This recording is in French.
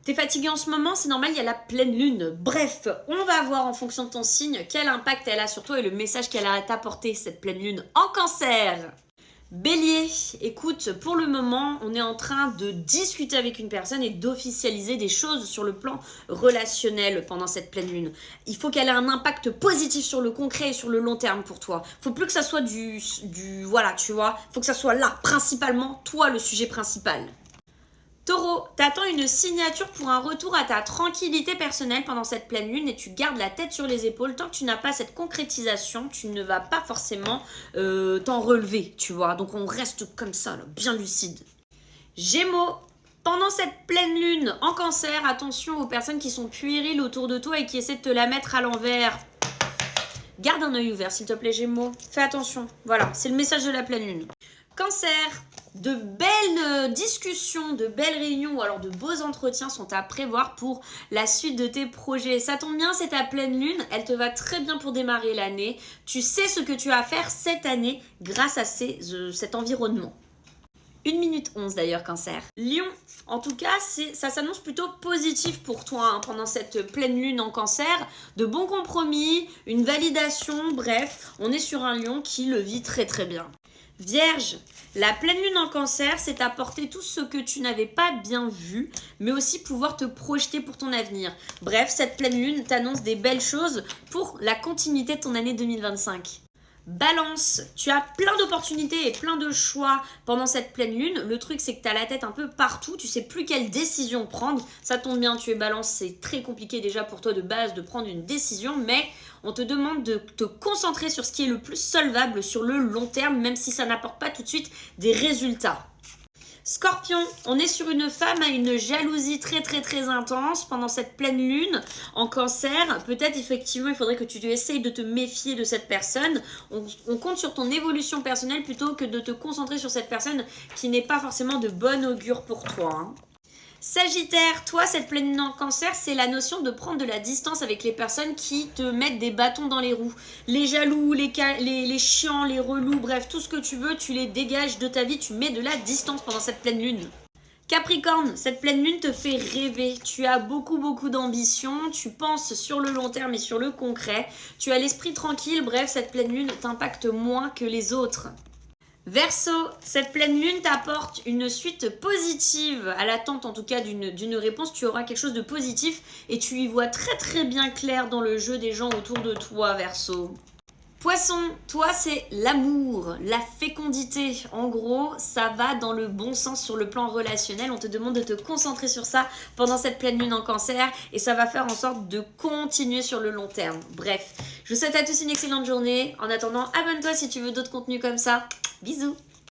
T'es fatigué en ce moment, c'est normal, il y a la pleine lune. Bref, on va voir en fonction de ton signe quel impact elle a sur toi et le message qu'elle a à t'apporter, cette pleine lune en Cancer. Bélier, écoute, pour le moment, on est en train de discuter avec une personne et d'officialiser des choses sur le plan relationnel pendant cette pleine lune. Il faut qu'elle ait un impact positif sur le concret et sur le long terme pour toi. Faut plus que ça soit voilà, tu vois. Faut que ça soit là, principalement, toi, le sujet principal. Taureau, t'attends une signature pour un retour à ta tranquillité personnelle pendant cette pleine lune et tu gardes la tête sur les épaules. Tant que tu n'as pas cette concrétisation, tu ne vas pas forcément t'en relever, tu vois. Donc on reste comme ça, là, bien lucide. Gémeaux, pendant cette pleine lune en Cancer, attention aux personnes qui sont puériles autour de toi et qui essaient de te la mettre à l'envers. Garde un œil ouvert, s'il te plaît, Gémeaux. Fais attention. Voilà, c'est le message de la pleine lune. Cancer, de belles discussions, de belles réunions ou alors de beaux entretiens sont à prévoir pour la suite de tes projets. Ça tombe bien, c'est ta pleine lune, elle te va très bien pour démarrer l'année. Tu sais ce que tu as à faire cette année grâce à cet environnement. 1 minute 11 d'ailleurs, Cancer. Lion, en tout cas, ça s'annonce plutôt positif pour toi pendant cette pleine lune en Cancer. De bons compromis, une validation, bref, on est sur un lion qui le vit très très bien. Vierge, la pleine lune en Cancer, c'est apporter tout ce que tu n'avais pas bien vu, mais aussi pouvoir te projeter pour ton avenir. Bref, cette pleine lune t'annonce des belles choses pour la continuité de ton année 2025. Balance, tu as plein d'opportunités et plein de choix pendant cette pleine lune. Le truc, c'est que tu as la tête un peu partout, tu sais plus quelle décision prendre. Ça tombe bien, tu es Balance, c'est très compliqué déjà pour toi de base de prendre une décision, mais on te demande de te concentrer sur ce qui est le plus solvable sur le long terme, même si ça n'apporte pas tout de suite des résultats. Scorpion, on est sur une femme à une jalousie très très très intense pendant cette pleine lune en Cancer. Peut-être effectivement il faudrait que tu essayes de te méfier de cette personne. On compte sur ton évolution personnelle plutôt que de te concentrer sur cette personne qui n'est pas forcément de bon augure pour toi. Sagittaire, toi, cette pleine lune en Cancer, c'est la notion de prendre de la distance avec les personnes qui te mettent des bâtons dans les roues. Les jaloux, les chiants, les relous, bref, tout ce que tu veux, tu les dégages de ta vie, tu mets de la distance pendant cette pleine lune. Capricorne, cette pleine lune te fait rêver. Tu as beaucoup d'ambition, tu penses sur le long terme et sur le concret. Tu as l'esprit tranquille, bref, cette pleine lune t'impacte moins que les autres. Verseau, cette pleine lune t'apporte une suite positive, à l'attente en tout cas d'une réponse, tu auras quelque chose de positif et tu y vois très très bien clair dans le jeu des gens autour de toi, Verseau. Poisson, toi c'est l'amour, la fécondité. En gros, ça va dans le bon sens sur le plan relationnel. On te demande de te concentrer sur ça pendant cette pleine lune en Cancer et ça va faire en sorte de continuer sur le long terme. Bref, je vous souhaite à tous une excellente journée. En attendant, abonne-toi si tu veux d'autres contenus comme ça. Bisous!